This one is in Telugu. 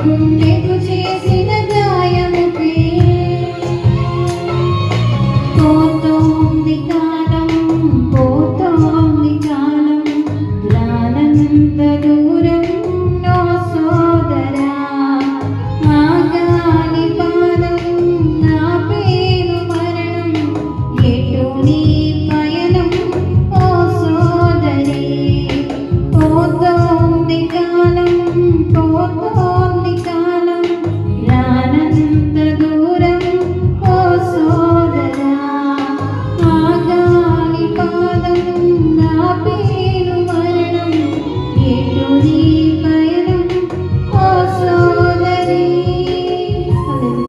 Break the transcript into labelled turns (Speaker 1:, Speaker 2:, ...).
Speaker 1: గుండెకు చేసిన గాయముకే పోతోంది కాలం, పోతోంది కాలం, రానంత దూరం నో సోదరా. మా గాలి పాదం, నా పేరు మరణం, ఎటు నీ పయనం ఓ సోదరి. పోతోంది కాలం, పోతోంది కాలం, రానంత దూరం ఓ సోదరా. మా గాలి పాదం